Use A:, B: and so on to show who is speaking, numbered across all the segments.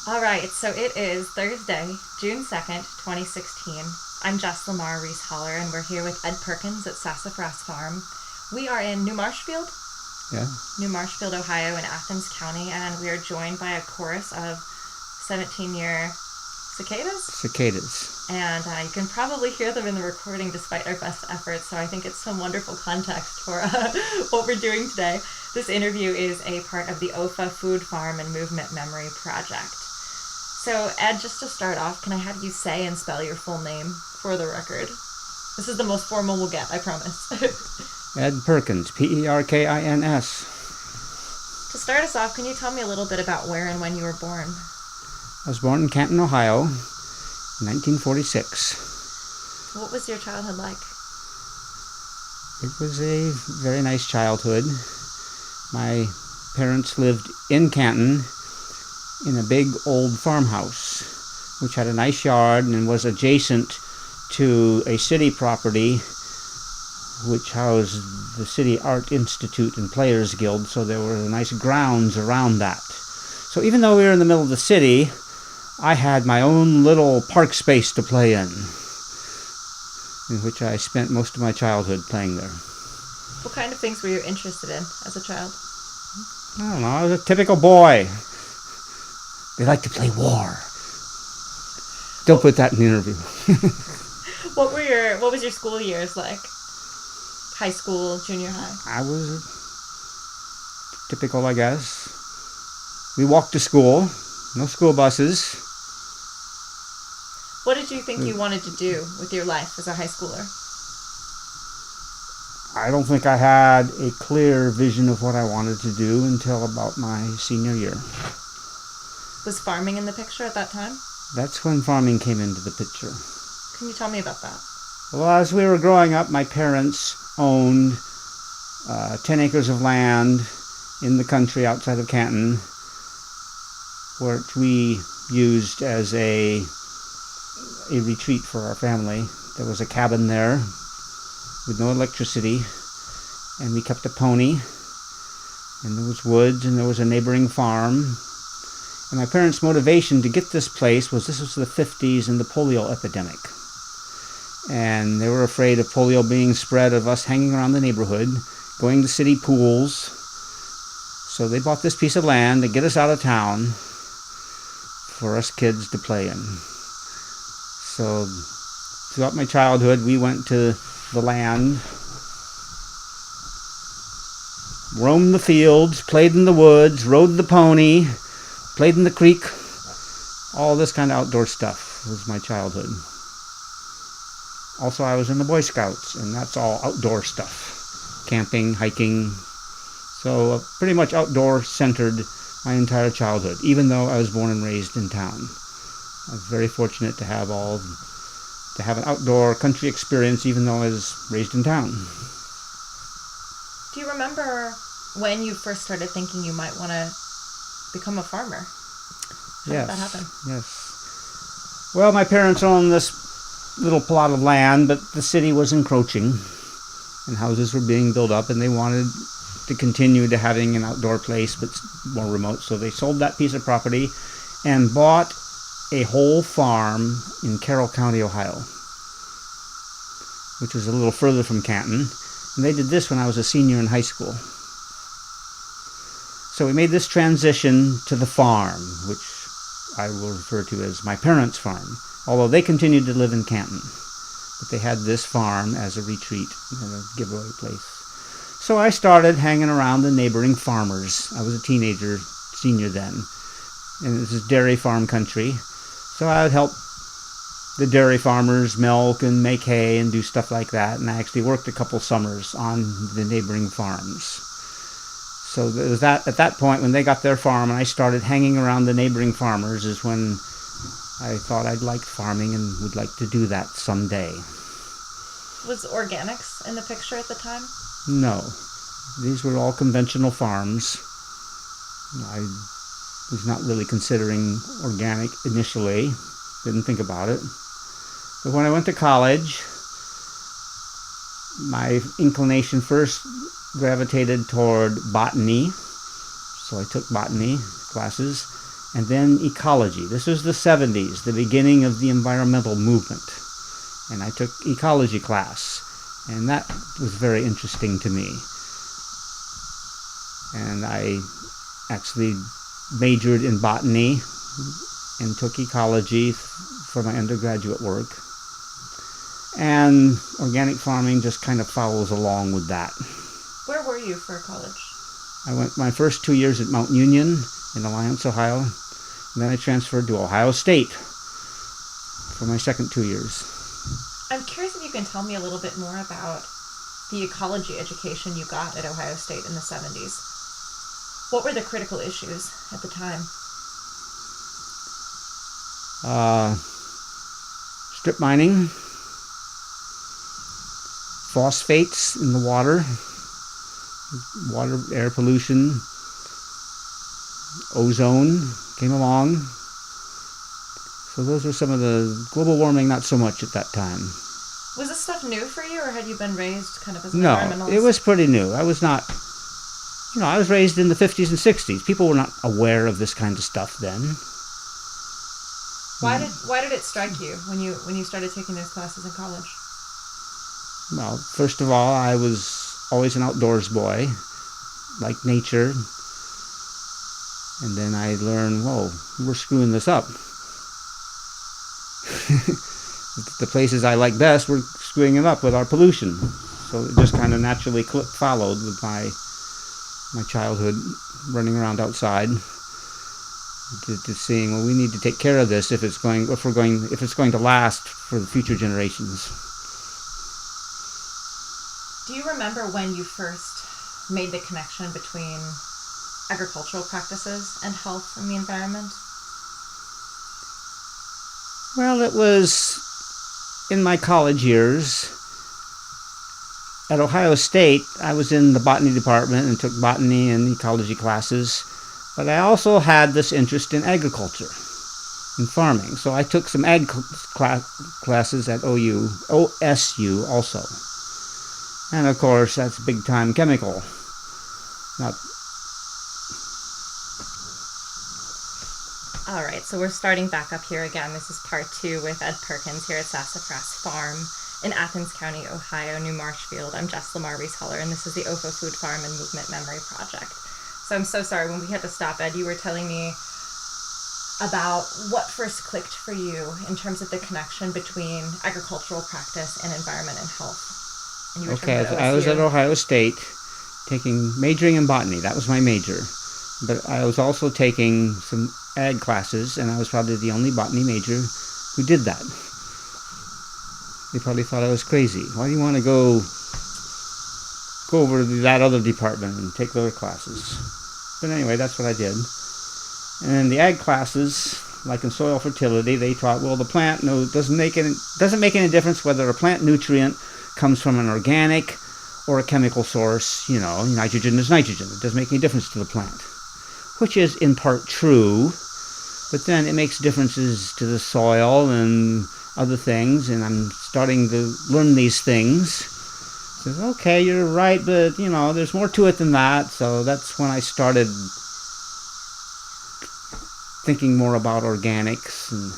A: All right, so it is Thursday, June 2nd, 2016. I'm Jess Lamar Reece Holler, and we're here with Ed Perkins at Sassafras Farm. We are in
B: Yeah.
A: New Marshfield, Ohio, in Athens County, and we are joined by a chorus of 17-year cicadas.
B: Cicadas.
A: And you can probably hear them in the recording despite our best efforts, so I think it's some wonderful context for what we're doing today. This interview is a part of the OFA Food Farm and Movement Memory Project. So, Ed, just to start off, can I have you say and spell your full name for the record? This is the most formal we'll get, I promise.
B: Ed Perkins, Perkins.
A: To start us off, can you tell me a little bit about where and when you were born?
B: I was born in Canton, Ohio, in 1946.
A: What was your childhood like?
B: It was a very nice childhood. My parents lived in Canton in a big old farmhouse, which had a nice yard and was adjacent to a city property which housed the City Art Institute and Players Guild, so there were nice grounds around that. So even though we were in the middle of the city, I had my own little park space to play in which I spent most of my childhood playing there.
A: What kind of things were you interested in as a child?
B: I don't know, I was a typical boy. They like to play war. Don't put that in the interview.
A: What was your school years like? High school, junior high?
B: I was typical, I guess. We walked to school, no school buses.
A: What did you think you wanted to do with your life as a high schooler?
B: I don't think I had a clear vision of what I wanted to do until about my senior year.
A: Was farming in the picture at that time?
B: That's when farming came into the picture.
A: Can you tell me about that?
B: Well, as we were growing up, my parents owned 10 acres of land in the country outside of Canton, which we used as a retreat for our family. There was a cabin there with no electricity, and we kept a pony, and there was woods, and there was a neighboring farm. And my parents' motivation to get this place was this was the 50s and the polio epidemic. And they were afraid of polio being spread, of us hanging around the neighborhood, going to city pools. So they bought this piece of land to get us out of town for us kids to play in. So throughout my childhood, we went to the land, roamed the fields, played in the woods, rode the pony, played in the creek. All this kind of outdoor stuff was my childhood. Also, I was in the Boy Scouts, and that's all outdoor stuff. Camping, hiking. So pretty much outdoor centered my entire childhood, even though I was born and raised in town. I was very fortunate to have an outdoor country experience, even though I was raised in town.
A: Do you remember when you first started thinking you might want to become a farmer? How did that happen?
B: Yes. Well, my parents owned this little plot of land, but the city was encroaching and houses were being built up, and they wanted to continue to having an outdoor place but more remote, so they sold that piece of property and bought a whole farm in Carroll County, Ohio, which was a little further from Canton. And they did this when I was a senior in high school. So we made this transition to the farm, which I will refer to as my parents' farm, although they continued to live in Canton. But they had this farm as a retreat and a giveaway place. So I started hanging around the neighboring farmers. I was a teenager, senior then, and this is dairy farm country. So I would help the dairy farmers milk and make hay and do stuff like that. And I actually worked a couple summers on the neighboring farms. So it was that, at that point when they got their farm and I started hanging around the neighboring farmers, is when I thought I'd liked farming and would like to do that someday.
A: Was organics in the picture at the time?
B: No. These were all conventional farms. I was not really considering organic initially. Didn't think about it. But when I went to college, my inclination first gravitated toward botany. So I took botany classes. and then ecology. This was the 70s, the beginning of the environmental movement. And I took ecology class, and that was very interesting to me. And I actually majored in botany and took ecology for my undergraduate work. And organic farming just kind of follows along with that.
A: Where were you for college?
B: I went my first 2 years at Mount Union in Alliance, Ohio. And then I transferred to Ohio State for my second 2 years.
A: I'm curious if you can tell me a little bit more about the ecology education you got at Ohio State in the 70s. What were the critical issues at the time?
B: Strip mining, phosphates in the water, air pollution, ozone came along. So those were some of the global warming, not so much at that time.
A: Was this stuff new for you, or had you been raised kind of as an
B: No,
A: environmentalist?
B: it was pretty new. I was not, I was raised in the 50s and 60s. People were not aware of this kind of stuff then.
A: Why did it strike you when you started taking those classes in college?
B: Well, first of all, I was always an outdoors boy, liked nature. And then I learned, whoa, we're screwing this up. The places I like best, we're screwing it up with our pollution. So it just kind of naturally followed with my childhood running around outside to seeing, well, we need to take care of this if it's going to last for the future generations.
A: Do you remember when you first made the connection between agricultural practices and health and the environment?
B: Well, it was in my college years. At Ohio State, I was in the botany department and took botany and ecology classes, but I also had this interest in agriculture and farming. So I took some ag classes at OSU also. And of course, that's big time chemical.
A: All right, so we're starting back up here again. This is part 2 with Ed Perkins here at Sassafras Farm in Athens County, Ohio, New Marshfield. I'm Jess Lamar Reece Holler, and this is the OFA Food Farm and Movement Memory Project. So I'm so sorry, when we had to stop, Ed, you were telling me about what first clicked for you in terms of the connection between agricultural practice and environment and health. And you were
B: Okay,
A: talking about
B: I was
A: OSU.
B: at Ohio State majoring in botany. That was my major. But I was also taking some ag classes, and I was probably the only botany major who did that. They probably thought I was crazy. Why do you want to go over to that other department and take those classes? But anyway, that's what I did. And the ag classes, like in soil fertility, they taught, well, the plant doesn't make any difference whether a plant nutrient comes from an organic or a chemical source. Nitrogen is nitrogen. It doesn't make any difference to the plant, which is in part true. But then it makes differences to the soil and other things, and I'm starting to learn these things. Says, okay, you're right, but there's more to it than that. So that's when I started thinking more about organics and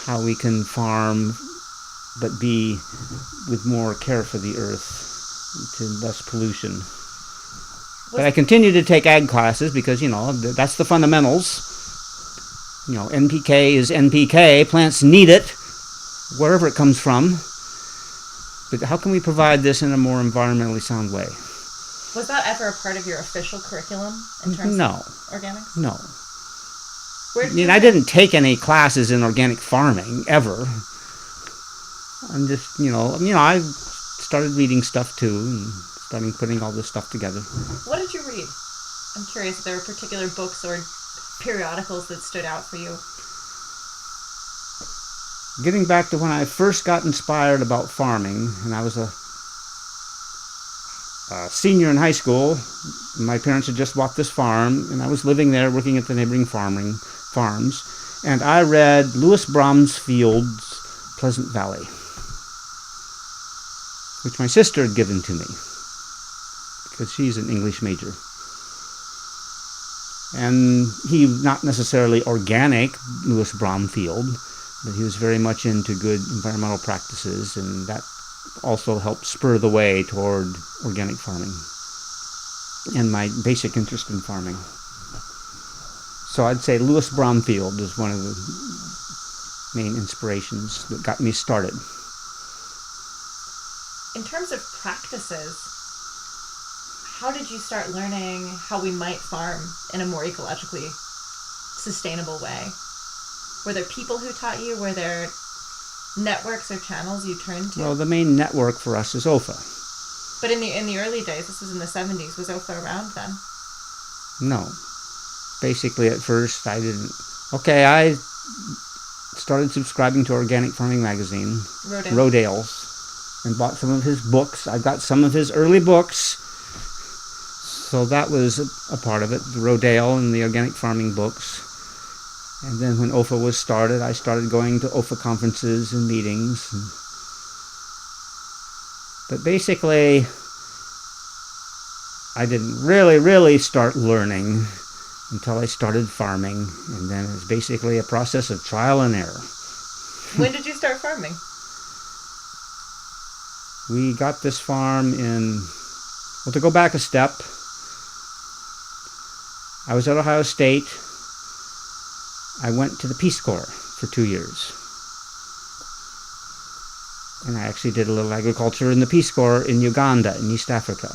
B: how we can farm but be with more care for the earth, to less pollution. But I continue to take ag classes because, that's the fundamentals. NPK is NPK. Plants need it, wherever it comes from. But how can we provide this in a more environmentally sound way?
A: Was that ever a part of your official curriculum in terms of organics?
B: No.
A: I
B: didn't take any classes in organic farming, ever. I'm just, I started reading stuff too and starting putting all this stuff together.
A: What did you read? I'm curious if there were particular books or periodicals that stood out for you.
B: Getting back to when I first got inspired about farming, and I was a senior in high school. My parents had just bought this farm, and I was living there working at the neighboring farms, and I read Louis Bromfield's Pleasant Valley, which my sister had given to me because she's an English major. And he, not necessarily organic, Lewis Bromfield, but he was very much into good environmental practices, and that also helped spur the way toward organic farming and my basic interest in farming. So I'd say Lewis Bromfield is one of the main inspirations that got me started.
A: In terms of practices, how did you start learning how we might farm in a more ecologically sustainable way? Were there people who taught you? Were there networks or channels you turned to?
B: Well, the main network for us is OFA.
A: But in the early days, this was in the 70s, was OFA around then?
B: No. Basically, at first, I didn't. Okay, I started subscribing to Organic Farming Magazine, Rodale's, and bought some of his books. I got some of his early books, so that was a part of it, the Rodale and the organic farming books. And then when OFA was started, I started going to OFA conferences and meetings. But basically, I didn't really start learning until I started farming, and then it was basically a process of trial and error.
A: When did you start farming?
B: We got this farm well, to go back a step, I was at Ohio State. I went to the Peace Corps for 2 years. And I actually did a little agriculture in the Peace Corps in Uganda, in East Africa.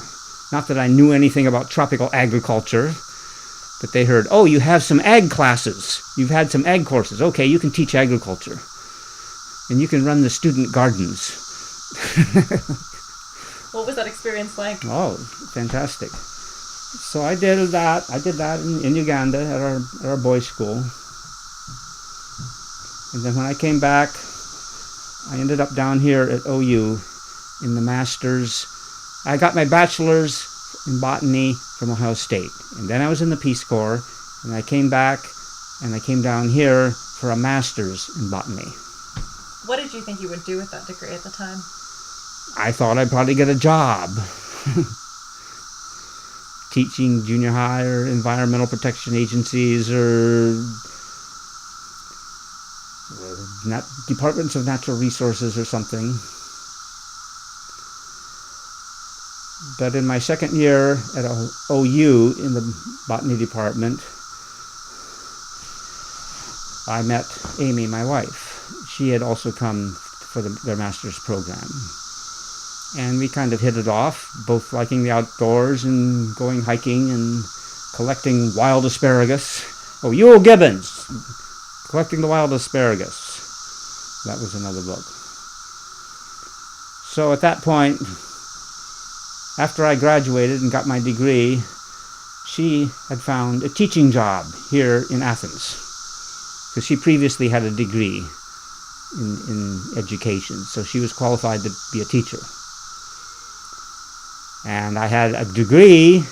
B: Not that I knew anything about tropical agriculture, but they heard, oh, you have some ag classes. You've had some ag courses. Okay, you can teach agriculture. And you can run the student gardens.
A: What was that experience like?
B: Oh, fantastic. So I did that. In Uganda at our boys' school. And then when I came back, I ended up down here at OU in the master's. I got my bachelor's in botany from Ohio State. And then I was in the Peace Corps, and I came back, and I came down here for a master's in botany.
A: What did you think you would do with that degree at the time?
B: I thought I'd probably get a job. Teaching junior high or environmental protection agencies or departments of natural resources or something. But in my second year at OU in the botany department, I met Amy, my wife. She had also come for their master's program. And we kind of hit it off, both liking the outdoors and going hiking and collecting wild asparagus. Oh, Ewell Gibbons, Collecting the Wild Asparagus. That was another book. So at that point, after I graduated and got my degree, she had found a teaching job here in Athens, because she previously had a degree in education, so she was qualified to be a teacher. And I had a degree,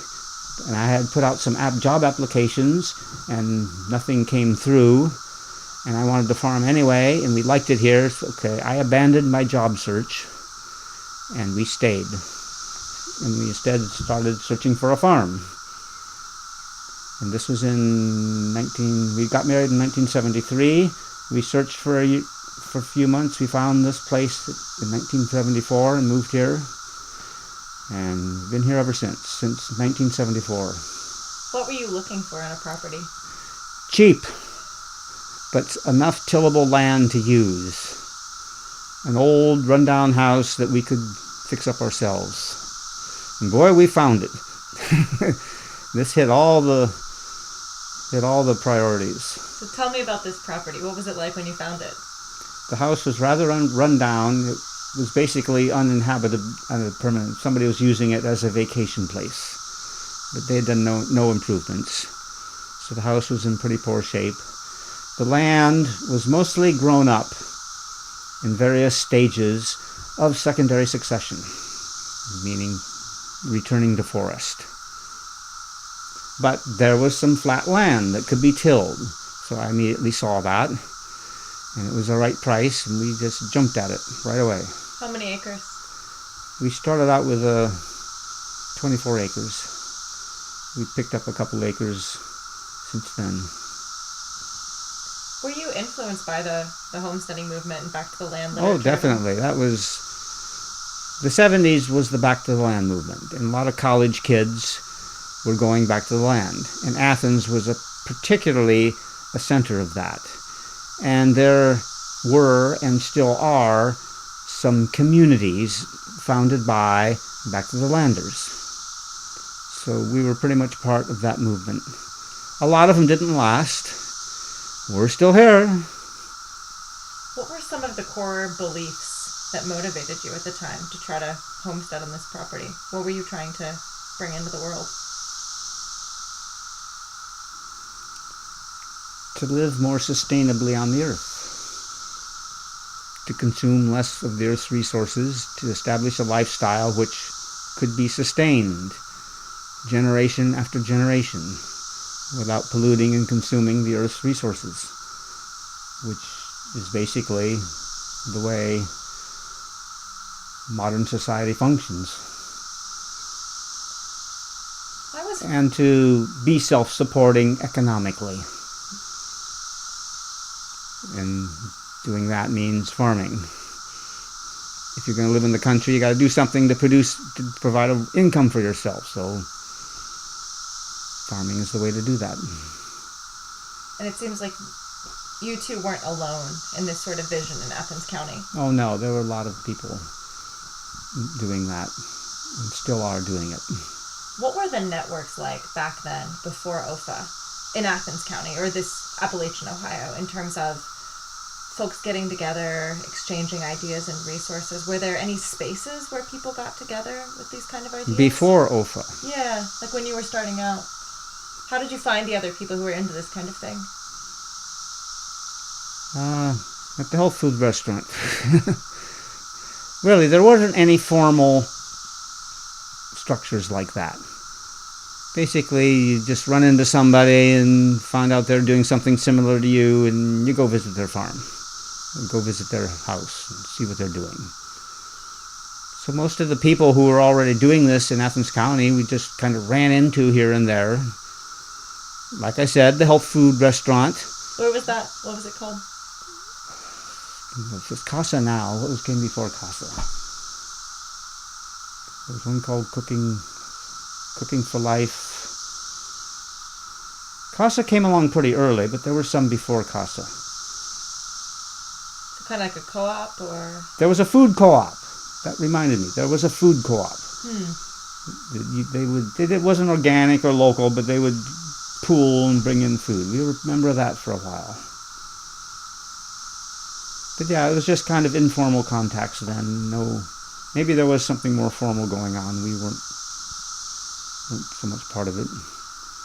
B: and I had put out some job applications, and nothing came through, and I wanted to farm anyway, and we liked it here, so okay, I abandoned my job search, and we stayed. And we instead started searching for a farm. And this was we got married in 1973. We searched for a few months. We found this place in 1974 and moved here. And been here ever since 1974.
A: What were you looking for in a property?
B: Cheap, but enough tillable land to use. An old rundown house that we could fix up ourselves. And boy, we found it. This hit all the priorities. So
A: tell me about this property. What was it like when you found it?
B: The house was rather run down. It was basically uninhabited permanent. Somebody was using it as a vacation place, but they had done no improvements. So the house was in pretty poor shape. The land was mostly grown up in various stages of secondary succession, meaning returning to forest. But there was some flat land that could be tilled, so I immediately saw that, and it was the right price, and we just jumped at it right away.
A: How many acres?
B: We started out with 24 acres. We picked up a couple acres since then.
A: Were you influenced by the homesteading movement and back to the land
B: Oh,
A: literature?
B: definitely. That was the 70s was the back to the land movement, and a lot of college kids were going back to the land. And Athens was particularly a center of that. And there were and still are some communities founded by back to the landers. So we were pretty much part of that movement. A lot of them didn't last. We're still here.
A: What were some of the core beliefs that motivated you at the time to try to homestead on this property? What were you trying to bring into the world?
B: To live more sustainably on the earth. To consume less of the earth's resources, to establish a lifestyle which could be sustained generation after generation without polluting and consuming the earth's resources, which is basically the way modern society functions. And to be self-supporting economically. And doing that means farming. If you're going to live in the country, you got to do something to provide an income for yourself. So farming is the way to do that.
A: And it seems like you two weren't alone in this sort of vision in Athens County.
B: Oh no, there were a lot of people doing that and still are doing it.
A: What were the networks like back then, before OFA, in Athens County, or this Appalachian, Ohio, in terms of folks getting together, exchanging ideas and resources? Were there any spaces where people got together with these kind of ideas?
B: Before OFA?
A: Yeah, like when you were starting out. How did you find the other people who were into this kind of thing?
B: At the health food restaurant. Really, there wasn't any formal structures like that. Basically, you just run into somebody and find out they're doing something similar to you, and you go visit their farm. Or go visit their house and see what they're doing. So most of the people who were already doing this in Athens County, we just kind of ran into here and there. Like I said, the health food restaurant.
A: Where was that? What was it called?
B: It's Casa now. What came before Casa? There was one called Cooking for Life. Casa came along pretty early, but there were some before Casa.
A: So kind of like a co-op, or?
B: There was a food co-op. That reminded me. There was a food co-op. It wasn't organic or local, but they would pool and bring in food. We remember that for a while. But yeah, it was just kind of informal contacts then. Maybe there was something more formal going on. We weren't so much part of it.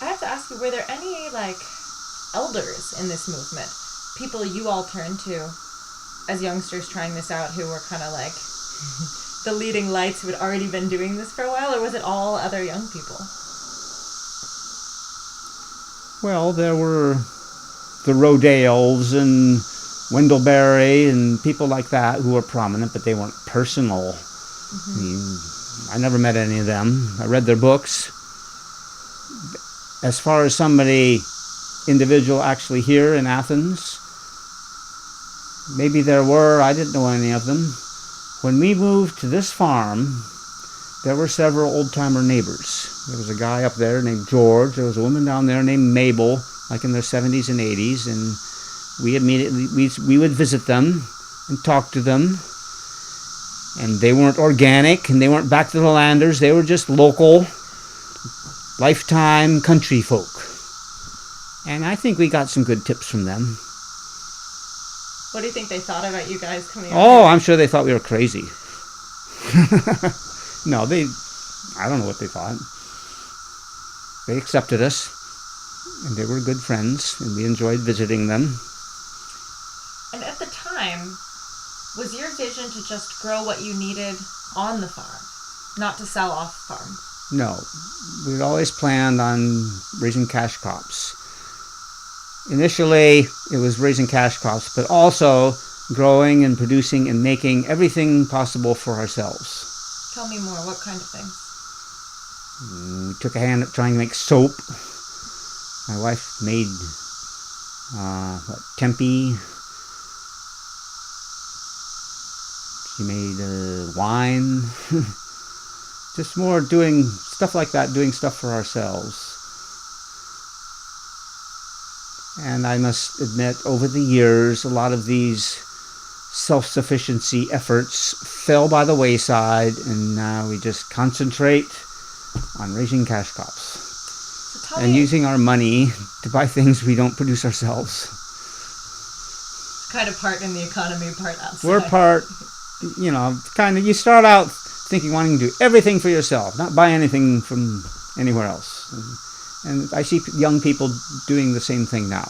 A: I have to ask you, were there any elders in this movement? People you all turned to as youngsters trying this out, who were kind of like the leading lights who had already been doing this for a while, or was it all other young people?
B: Well, there were the Rodales and Wendellberry and people like that who were prominent, but they weren't personal. I mean, I never met any of them. I read their books. As far as somebody individual actually here in Athens, maybe there were. I didn't know any of them. When we moved to this farm, there were several old-timer neighbors. There was a guy up there named George. There was a woman down there named Mabel, like in their 70s and 80s, and we would visit them and talk to them. And they weren't organic, and they weren't back to the landers. They were just local, lifetime country folk. And I think we got some good tips from them.
A: What do you think they thought about you guys coming out?
B: Oh, I'm sure they thought we were crazy. No, I don't know what they thought. They accepted us, and they were good friends, and we enjoyed visiting them.
A: And at the time, was your vision to just grow what you needed on the farm, not to sell off farm?
B: No, we'd always planned on raising cash crops. Initially, it was raising cash crops, but also growing and producing and making everything possible for ourselves.
A: Tell me more. What kind of things?
B: We took a hand at trying to make soap. My wife made tempeh. She made wine. Just more doing stuff like that, doing stuff for ourselves. And I must admit, over the years, a lot of these self-sufficiency efforts fell by the wayside, and now we just concentrate on raising cash crops and using our money to buy things we don't produce ourselves.
A: Kind of part in the economy, part outside.
B: We're part, you start out thinking, wanting to do everything for yourself, not buy anything from anywhere else. And I see young people doing the same thing now.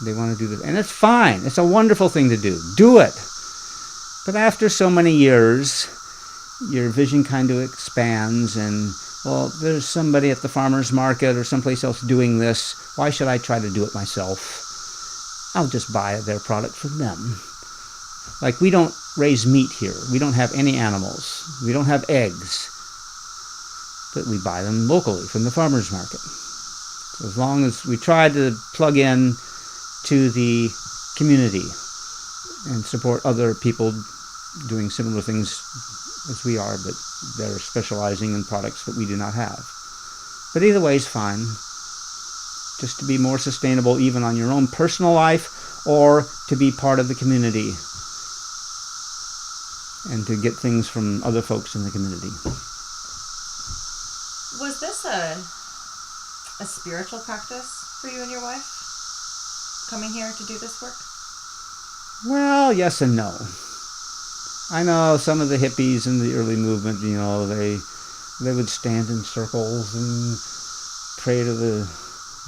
B: They want to do this. And it's fine. It's a wonderful thing to do. Do it. But after so many years, your vision kind of expands and, well, there's somebody at the farmer's market or someplace else doing this. Why should I try to do it myself? I'll just buy their product from them. Like, we don't raise meat here. We don't have any animals. We don't have eggs. But we buy them locally from the farmer's market. So as long as we try to plug in to the community and support other people doing similar things as we are, but they're specializing in products that we do not have. But either way is fine. Just to be more sustainable even on your own personal life, or to be part of the community and to get things from other folks in the community.
A: Was this a spiritual practice for you and your wife, coming here to do this work?
B: Well, yes and no. I know some of the hippies in the early movement, they would stand in circles and pray to the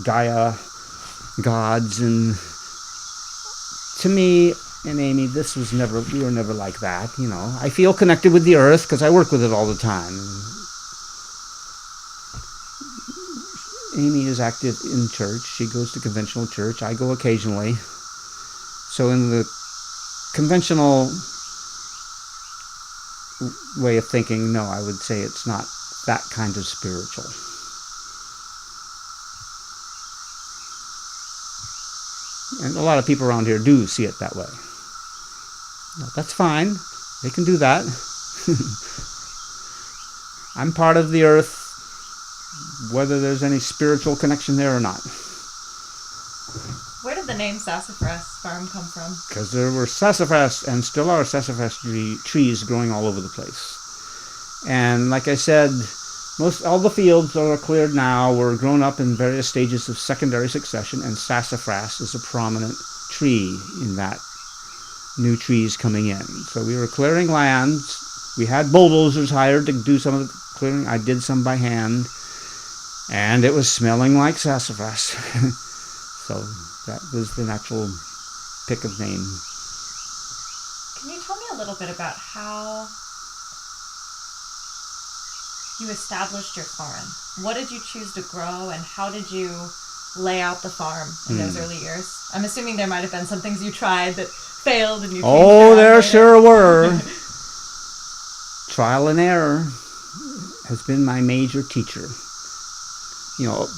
B: Gaia gods, and to me and Amy, we were never like that. I feel connected with the earth because I work with it all the time. Amy is active in church. She goes to conventional church. I go occasionally. So in the conventional way of thinking, no, I would say it's not that kind of spiritual. And a lot of people around here do see it that way. Well, that's fine. They can do that. I'm part of the earth, whether there's any spiritual connection there or not.
A: Where did the name Sassafras Farm come from?
B: Because there were sassafras, and still are sassafras trees growing all over the place. And like I said, all the fields that are cleared now were grown up in various stages of secondary succession, and sassafras is a prominent tree in that new trees coming in. So we were clearing land. We had bulldozers hired to do some of the clearing. I did some by hand, and it was smelling like sassafras. So that was the natural pick of name.
A: Can you tell me a little bit about how you established your farm? What did you choose to grow, and how did you lay out the farm in those early years? I'm assuming there might have been some things you tried that failed and you changed
B: there
A: later.
B: Sure were. Trial and error has been my major teacher.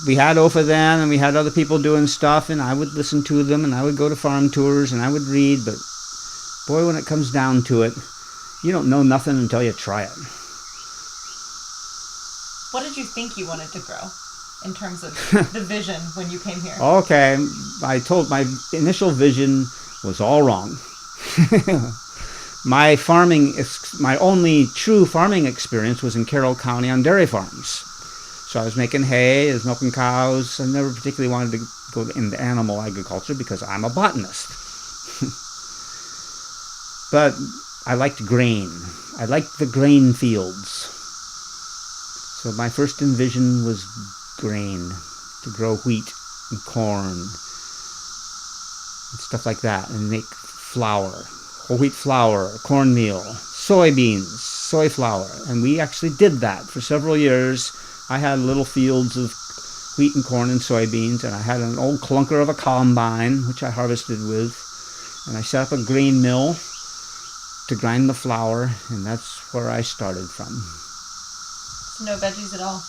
B: We had OFA then, and we had other people doing stuff, and I would listen to them, and I would go to farm tours, and I would read, but boy, when it comes down to it, you don't know nothing until you try it.
A: What did you think you wanted to grow in terms of the vision when you came here?
B: Okay, my initial vision was all wrong. My only true farming experience was in Carroll County on dairy farms. So I was making hay, I was milking cows. I never particularly wanted to go into animal agriculture because I'm a botanist. But I liked grain. I liked the grain fields. So my first envision was grain, to grow wheat and corn and stuff like that, and make flour, whole wheat flour, cornmeal, soybeans, soy flour. And we actually did that for several years. I had little fields of wheat and corn and soybeans, and I had an old clunker of a combine, which I harvested with, and I set up a grain mill to grind the flour, and that's where I started from.
A: No veggies at all?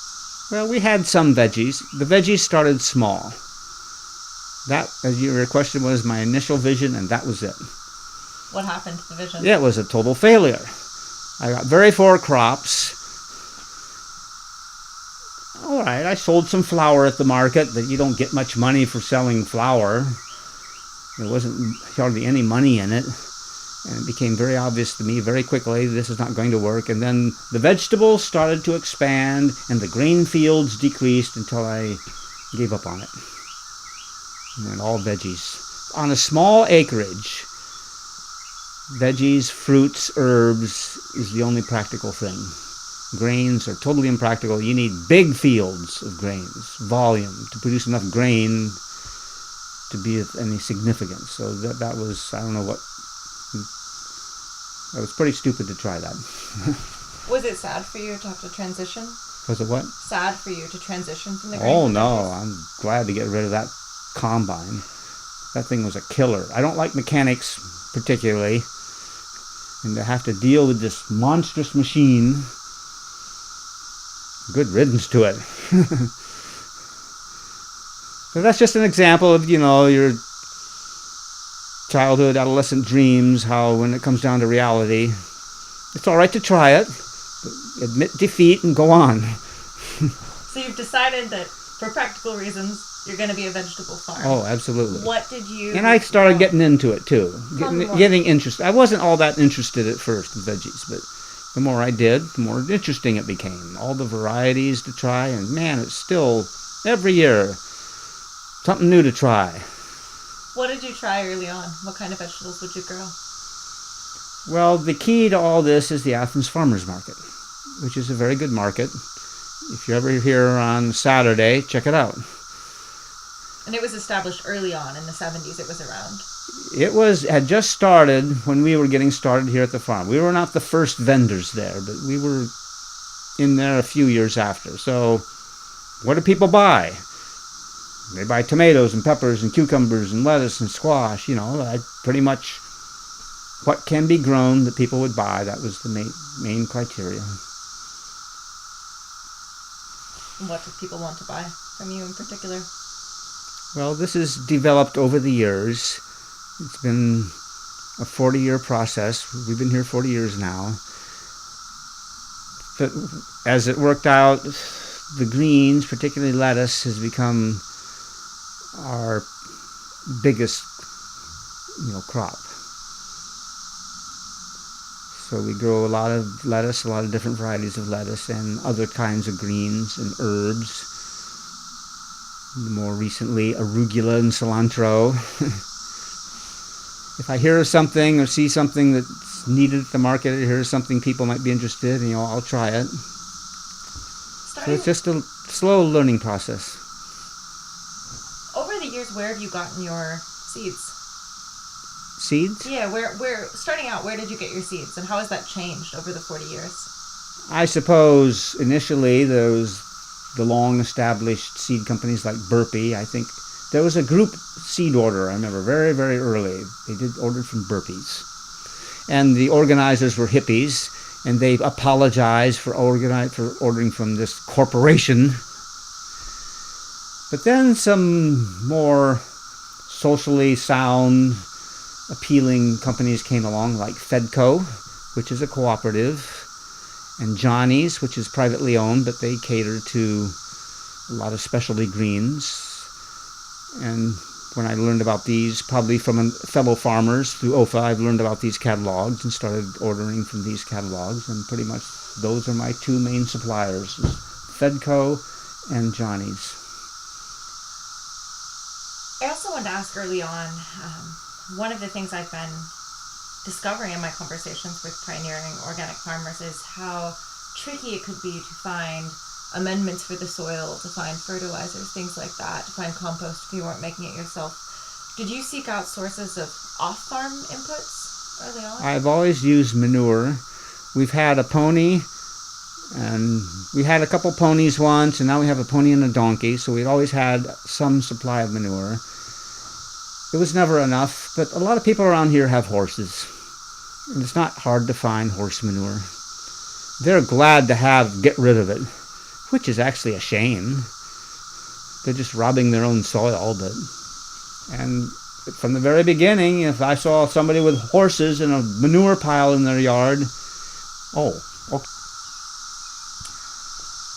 B: Well, we had some veggies. The veggies started small. That, as your question was, my initial vision, and that was it.
A: What happened to the vision?
B: Yeah, it was a total failure. I got very poor crops. All right, I sold some flour at the market, but you don't get much money for selling flour. There wasn't hardly any money in it. And it became very obvious to me very quickly this is not going to work. And then the vegetables started to expand, and the grain fields decreased until I gave up on it. And then all veggies. On a small acreage, veggies, fruits, herbs is the only practical thing. Grains are totally impractical. You need big fields of grains, volume, to produce enough grain to be of any significance. So that was, I don't know what, that was pretty stupid to try that.
A: Was it sad for you to have to transition?
B: Was it what?
A: Sad for you to transition from the grain?
B: Oh no, I'm glad to get rid of that combine. That thing was a killer. I don't like mechanics particularly, and to have to deal with this monstrous machine, good riddance to it. So that's just an example of, your childhood, adolescent dreams, how when it comes down to reality, it's all right to try it, but admit defeat and go on.
A: So you've decided that for practical reasons, you're going to be a vegetable farm.
B: Oh, absolutely.
A: What did you...
B: And I started getting into it, too. Getting interested. I wasn't all that interested at first in veggies, but the more I did, the more interesting it became. All the varieties to try, and man, it's still, every year, something new to try.
A: What did you try early on? What kind of vegetables would you grow?
B: Well, the key to all this is the Athens Farmers Market, which is a very good market. If you're ever here on Saturday, check it out.
A: And it was established early on in the 70s. It was around.
B: It had just started when we were getting started here at the farm. We were not the first vendors there, but we were in there a few years after. So what do people buy? They buy tomatoes and peppers and cucumbers and lettuce and squash. Pretty much what can be grown that people would buy. That was the main criteria.
A: What did people want to buy from you in particular?
B: Well, this has developed over the years. It's been a 40-year process. We've been here 40 years now. But as it worked out, the greens, particularly lettuce, has become our biggest, crop. So we grow a lot of lettuce, a lot of different varieties of lettuce, and other kinds of greens and herbs. More recently, arugula and cilantro. If I hear of something or see something that's needed at the market, or hear something people might be interested in, I'll try it. So it's just a slow learning process.
A: Over the years, where have you gotten your seeds?
B: Seeds?
A: Yeah, where starting out, where did you get your seeds, and how has that changed over the 40 years?
B: I suppose initially there was the long-established seed companies like Burpee. I think there was a group seed order, I remember, very, very early. They did order from Burpees. And the organizers were hippies, and they apologized for ordering from this corporation. But then some more socially sound, appealing companies came along, like Fedco, which is a cooperative, and Johnny's, which is privately owned, but they cater to a lot of specialty greens. And when I learned about these, probably from fellow farmers through OFA, I've learned about these catalogs and started ordering from these catalogs, and pretty much those are my two main suppliers, Fedco and Johnny's.
A: I also wanted to ask early on, one of the things I've been discovering in my conversations with pioneering organic farmers is how tricky it could be to find amendments for the soil, to find fertilizers, things like that, to find compost if you weren't making it yourself. Did you seek out sources of off-farm inputs early on?
B: I've always used manure. We've had a pony, and we had a couple ponies once, and now we have a pony and a donkey, so we've always had some supply of manure. It was never enough, but a lot of people around here have horses, and it's not hard to find horse manure. They're glad to get rid of it. which is actually a shame. They're just robbing their own soil. And from the very beginning, if I saw somebody with horses and a manure pile in their yard, oh, okay.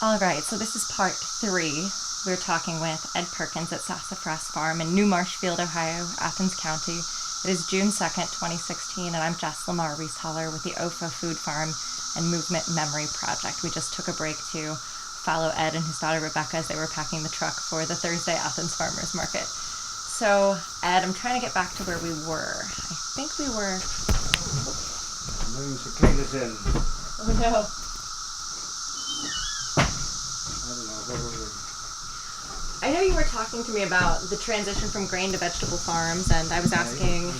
A: All right, so this is part 3. We're talking with Ed Perkins at Sassafras Farm in New Marshfield, Ohio, Athens County. It is June 2nd, 2016, and I'm Jess Lamar Reece Holler with the OFA Food Farm and Movement Memory Project. We just took a break to follow Ed and his daughter Rebecca as they were packing the truck for the Thursday Athens Farmers Market. So, Ed, I'm trying to get back to where we were. I think we were...
B: Many cicadas in.
A: Oh no.
B: I don't know, where were we?
A: I know you were talking to me about the transition from grain to vegetable farms, and I was asking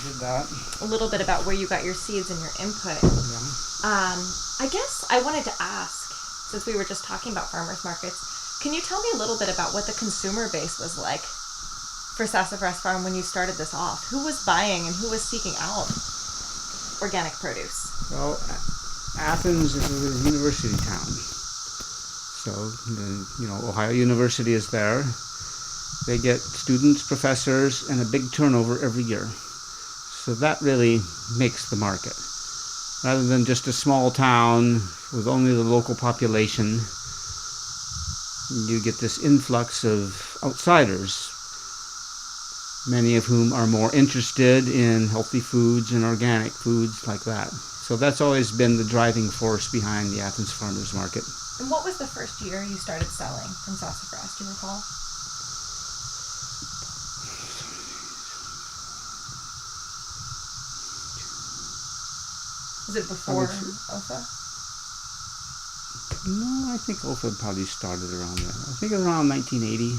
A: a little bit about where you got your seeds and your input.
B: Yeah.
A: I guess I wanted to ask, since we were just talking about farmers markets, can you tell me a little bit about what the consumer base was like for Sassafras Farm when you started this off? Who was buying and who was seeking out organic produce?
B: Well, Athens is a university town. So, Ohio University is there. They get students, professors, and a big turnover every year. So that really makes the market. Rather than just a small town with only the local population, you get this influx of outsiders, many of whom are more interested in healthy foods and organic foods like that. So that's always been the driving force behind the Athens Farmers Market.
A: And what was the first year you started selling from Sassafras? Do you recall? Was it before OFA?
B: No, I think OFA probably started around then. I think it was around 1980.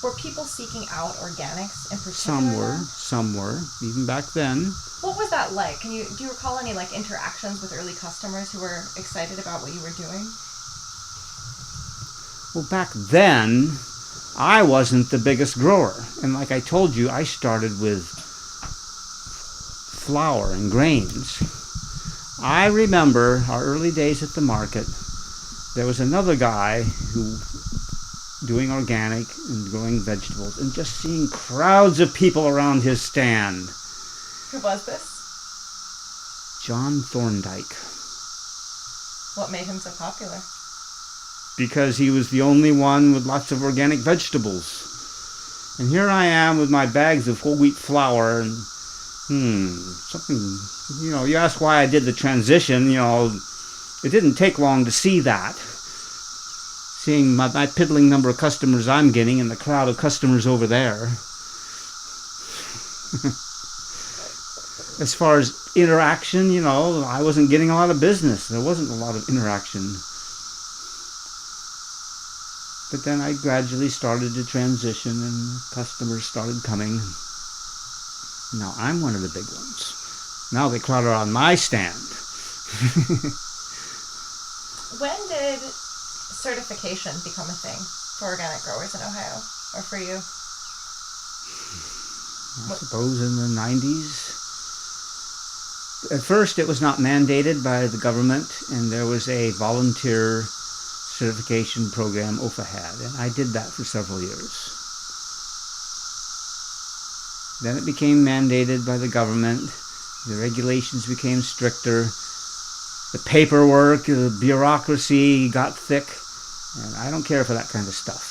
A: Were people seeking out organics in particular?
B: Some were, even back then.
A: What was that like? Do you recall any interactions with early customers who were excited about what you were doing?
B: Well, back then, I wasn't the biggest grower. And like I told you, I started with flour and grains. I remember our early days at the market. There was another guy who doing organic and growing vegetables, and just seeing crowds of people around his stand.
A: Who was this?
B: John Thorndike.
A: What made him so popular?
B: Because he was the only one with lots of organic vegetables. And here I am with my bags of whole wheat flour and something, you ask why I did the transition, it didn't take long to see that. Seeing my piddling number of customers I'm getting and the crowd of customers over there. As far as interaction, I wasn't getting a lot of business. There wasn't a lot of interaction. But then I gradually started to transition and customers started coming. Now I'm one of the big ones. Now they crowd around my stand.
A: When did certification become a thing for organic growers in Ohio, or for you?
B: I suppose in the 90s. At first it was not mandated by the government, and there was a volunteer certification program OFA had, and I did that for several years. Then it became mandated by the government. The regulations became stricter. The paperwork, the bureaucracy got thick. And I don't care for that kind of stuff.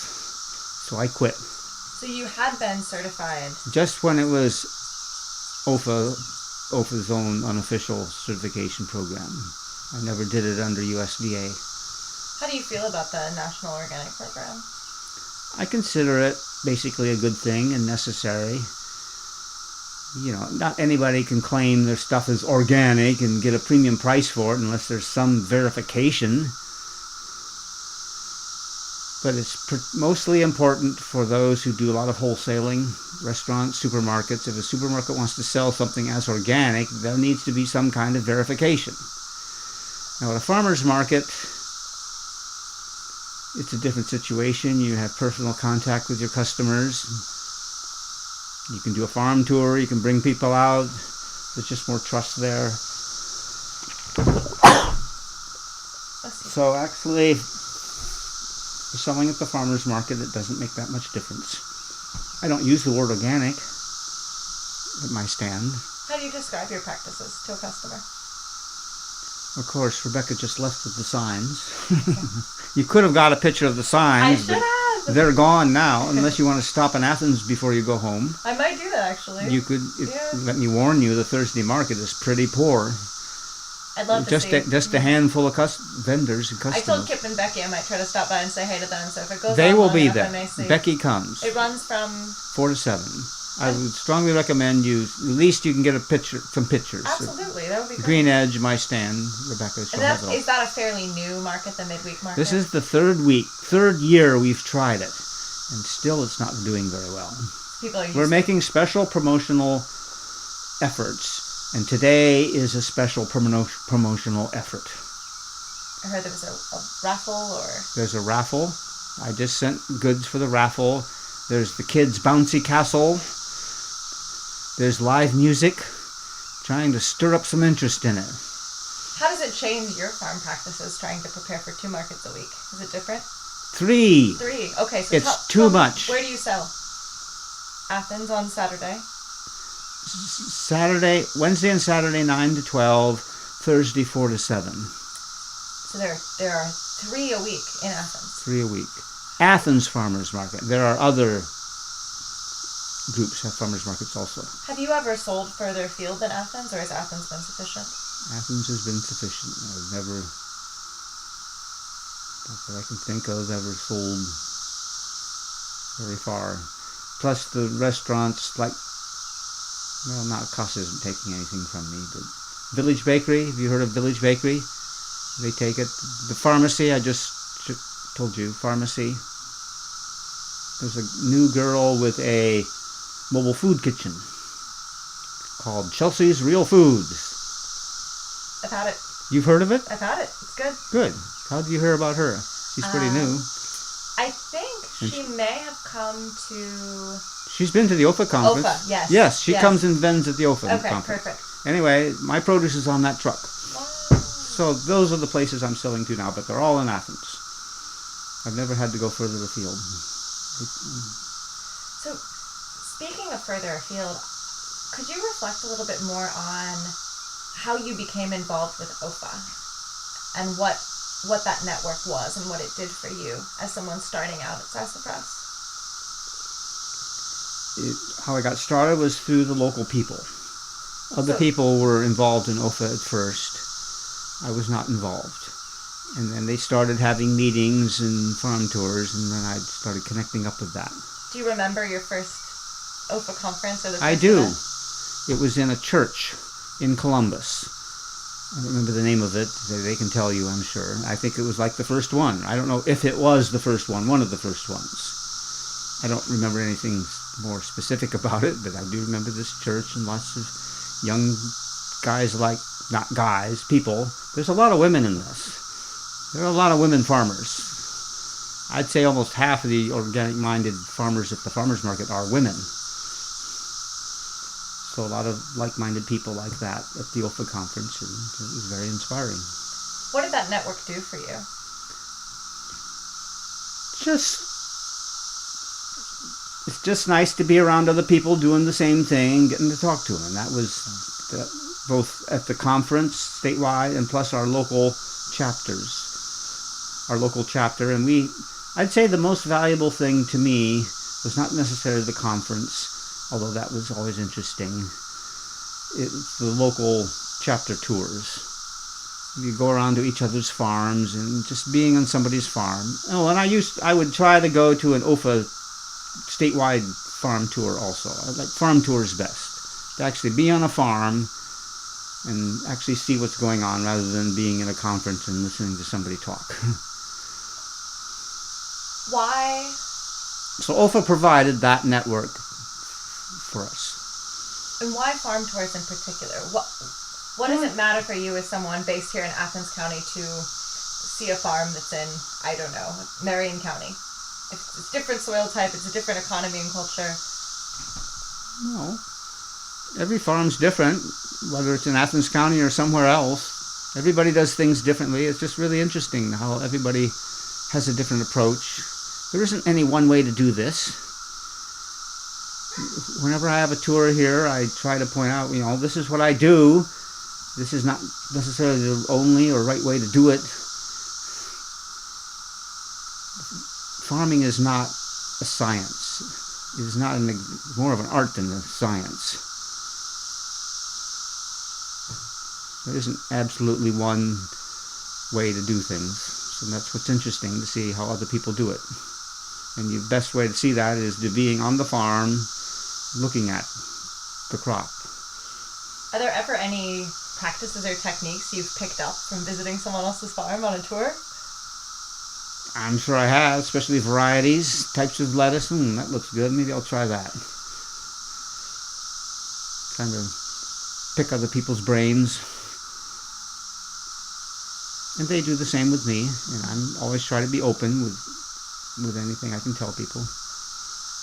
B: So I quit.
A: So you had been certified?
B: Just when it was OFA's own unofficial certification program. I never did it under USDA.
A: How do you feel about the National Organic Program?
B: I consider it basically a good thing and necessary. Not anybody can claim their stuff is organic and get a premium price for it unless there's some verification. But it's mostly important for those who do a lot of wholesaling, restaurants, supermarkets. If a supermarket wants to sell something as organic, there needs to be some kind of verification. Now at a farmer's market, it's a different situation. You have personal contact with your customers. You can do a farm tour. You can bring people out. There's just more trust there.
A: Let's see.
B: So actually, for selling at the farmer's market, it doesn't make that much difference. I don't use the word organic at my stand.
A: How do you describe your practices to a customer?
B: Of course, Rebecca just left with the signs. You could have got a picture of the signs,
A: I should have.
B: They're gone now, unless you want to stop in Athens before you go home.
A: I might do that, actually.
B: You could. Let me warn you, the Thursday market is pretty poor.
A: I'd love to see.
B: Just a handful of vendors and customers.
A: I told Kip and Becky I might try to stop by and say hey to them, so if it goes
B: they
A: on
B: will
A: long
B: be
A: enough,
B: there.
A: I may see.
B: Becky comes.
A: It runs from
B: 4 to 7. I would strongly recommend you. At least you can get some pictures.
A: Absolutely, that would be great.
B: Green Edge, my stand, Rebecca.
A: And is that a fairly new market, the midweek market?
B: This is the third year we've tried it, and still it's not doing very well. We're making special promotional efforts, and today is a special promotional effort.
A: I heard there was a raffle, or
B: there's a raffle. I just sent goods for the raffle. There's the kids' bouncy castle. There's live music, trying to stir up some interest in it.
A: How does it change your farm practices trying to prepare for 2 markets a week? Is it different?
B: 3.
A: 3. Okay, so
B: it's too much.
A: Where do you sell? Athens on Saturday?
B: Wednesday and Saturday 9 to 12, Thursday 4 to 7.
A: So there are 3 a week in Athens.
B: 3 a week. Athens Farmers Market. There are other groups have farmers markets also.
A: Have you ever sold further afield than Athens, or has Athens been sufficient?
B: Athens has been sufficient. I've never, not that I can think of, ever sold very far. Plus the restaurants, not Casa isn't taking anything from me, but Village Bakery, have you heard of Village Bakery? They take it. The pharmacy, I just told you, pharmacy. There's a new girl with a mobile food kitchen called Chelsea's Real Foods.
A: I've had it.
B: You've heard of it?
A: I've had it. It's good.
B: Good. How did you hear about her? She's pretty new.
A: I think she may have come to...
B: She's been to the OFA conference.
A: OFA, yes.
B: Yes, she comes and vends at the OFA conference.
A: Okay, perfect.
B: Anyway, my produce is on that truck.
A: Wow.
B: So those are the places I'm selling to now, but they're all in Athens. I've never had to go further afield.
A: So, speaking of further afield, could you reflect a little bit more on how you became involved with OFA and what that network was and what it did for you as someone starting out at Sassafras?
B: How I got started was through the local people. Other people were involved in OFA at first. I was not involved. And then they started having meetings and farm tours, and then I started connecting up with that.
A: Do you remember your first OFA conference? Or the first
B: I do.
A: event?
B: It was in a church in Columbus. I don't remember the name of it. They can tell you, I'm sure. I think it was like the first one. I don't know if it was the first one of the first ones. I don't remember anything more specific about it, but I do remember this church and lots of young guys people. There's a lot of women in this. There are a lot of women farmers. I'd say almost half of the organic-minded farmers at the farmers market are women. So a lot of like-minded people like that at the OFA conference, and it was very inspiring.
A: What did that network do for you?
B: It's just nice to be around other people doing the same thing, getting to talk to them. And that was both at the conference statewide and plus our local chapters. Our local chapter, and I'd say the most valuable thing to me was not necessarily the conference, although that was always interesting. It's the local chapter tours. You go around to each other's farms and just being on somebody's farm. Oh, and I would try to go to an OFA statewide farm tour also. I like farm tours best. To actually be on a farm and actually see what's going on rather than being in a conference and listening to somebody talk.
A: Why?
B: So OFA provided that network for us.
A: And why farm tours in particular? What does it matter for you as someone based here in Athens County to see a farm that's in, I don't know, Marion County? It's a different soil type, it's a different economy and culture.
B: No. Every farm's different, whether it's in Athens County or somewhere else. Everybody does things differently. It's just really interesting how everybody has a different approach. There isn't any one way to do this. Whenever I have a tour here, I try to point out, this is what I do. This is not necessarily the only or right way to do it. Farming is not a science. It is not more of an art than a science. There isn't absolutely one way to do things. And that's what's interesting, to see how other people do it. And the best way to see that is to being on the farm, looking at the crop.
A: Are there ever any practices or techniques you've picked up from visiting someone else's farm on a tour?
B: I'm sure I have, especially varieties, types of lettuce. That looks good. Maybe I'll try that. Kind of pick other people's brains. And they do the same with me. And I'm always try to be open with anything I can tell people.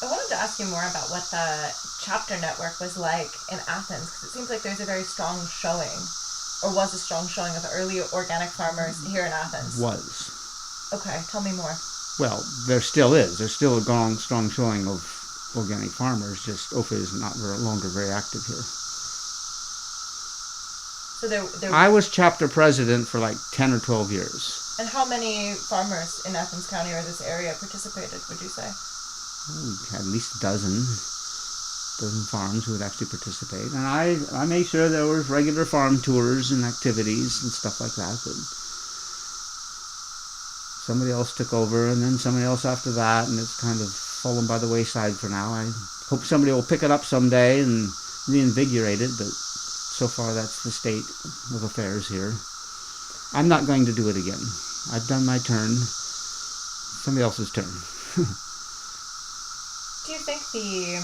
A: I wanted to ask you more about what the chapter network was like in Athens, because it seems like there's a very strong showing, or was a strong showing, of early organic farmers here in Athens.
B: Was.
A: Okay, tell me more.
B: Well, there still is. There's still a strong showing of organic farmers, just OFA is not longer very active here.
A: So there
B: I was chapter president for like 10 or 12 years.
A: And how many farmers in Athens County or this area participated, would you say?
B: We had at least a dozen farms who would actually participate. And I made sure there was regular farm tours and activities and stuff like that. But somebody else took over, and then somebody else after that, and it's kind of fallen by the wayside for now. I hope somebody will pick it up someday and reinvigorate it, but so far that's the state of affairs here. I'm not going to do it again. I've done my turn. Somebody else's turn.
A: Do you think the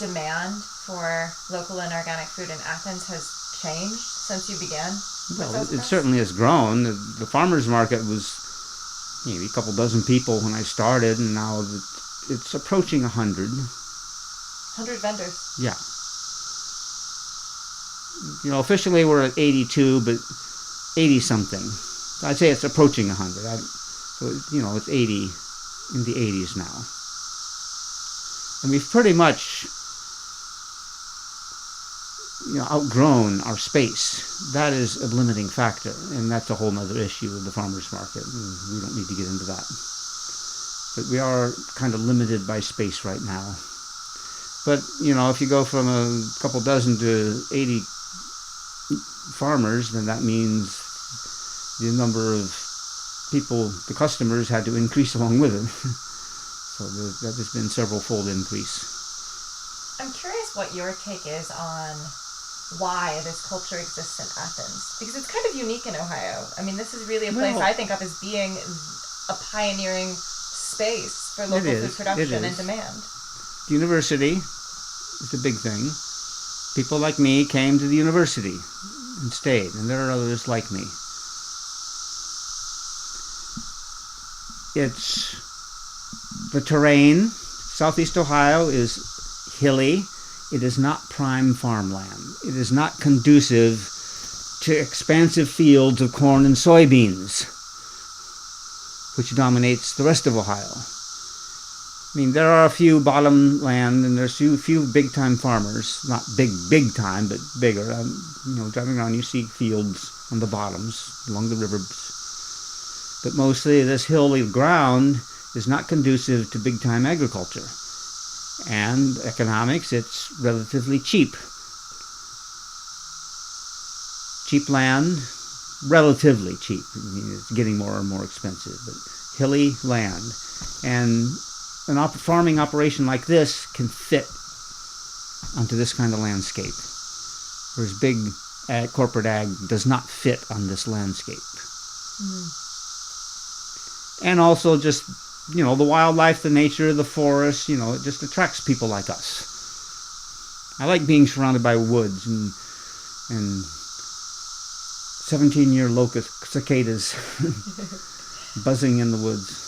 A: demand for local and organic food in Athens has changed since you began?
B: Well, it certainly has grown. The farmers market was maybe a couple dozen people when I started, and now it's approaching 100.
A: 100 vendors?
B: Yeah. Officially we're at 82, but 80-something. I'd say it's approaching 100. So, it's 80, in the 80s now. And we've pretty much outgrown our space. That is a limiting factor, and that's a whole other issue of the farmers market. We don't need to get into that. But we are kind of limited by space right now. But, if you go from a couple dozen to 80 farmers, then that means the number of people, the customers, had to increase along with it. So that has been several-fold increase.
A: I'm curious what your take is on why this culture exists in Athens, because it's kind of unique in Ohio. I mean, this is really a place I think of as being a pioneering space for local food production and demand.
B: The university is a big thing. People like me came to the university and stayed, and there are others like me. It's the terrain. Southeast Ohio is hilly. It is not prime farmland. It is not conducive to expansive fields of corn and soybeans, which dominates the rest of Ohio. I mean, there are a few bottom land, and there's a few big-time farmers. Not big time, but bigger. Driving around, you see fields on the bottoms along the rivers. But mostly this hilly ground is not conducive to big-time agriculture. And economics, it's relatively cheap. Cheap land, relatively cheap. I mean, it's getting more and more expensive, but hilly land. And a farming operation like this can fit onto this kind of landscape, whereas big corporate ag does not fit on this landscape. And also just, the wildlife, the nature, the forest, it just attracts people like us. I like being surrounded by woods and 17-year locust cicadas buzzing in the woods.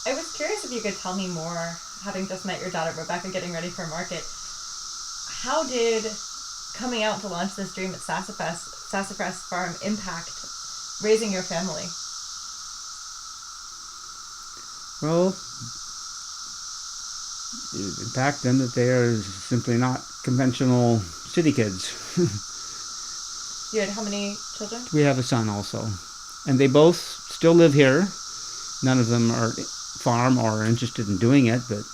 A: I was curious if you could tell me more, having just met your daughter Rebecca getting ready for market. How did coming out to launch this dream at Sassafras Sassafras Farm impact raising your family?
B: Well, it impacted them that they are simply not conventional city kids.
A: You had how many children?
B: We have a son also. And they both still live here. None of them are farm or are interested in doing it, but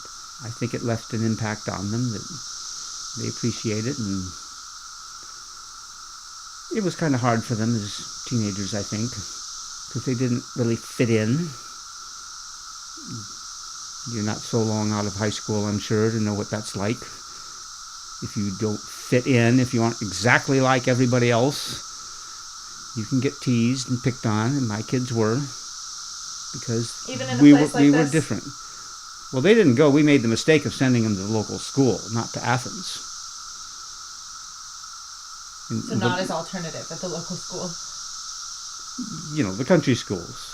B: I think it left an impact on them that they appreciate it. And it was kind of hard for them as teenagers, I think, because they didn't really fit in. You're not so long out of high school, I'm sure, to know what that's like. If you don't fit in, if you aren't exactly like everybody else, you can get teased and picked on, and my kids were, because
A: even in a place like
B: we
A: this?
B: were different. Well, they didn't go. We made the mistake of sending them to the local school, not to Athens.
A: So not as alternative at the local school?
B: You know, the country schools.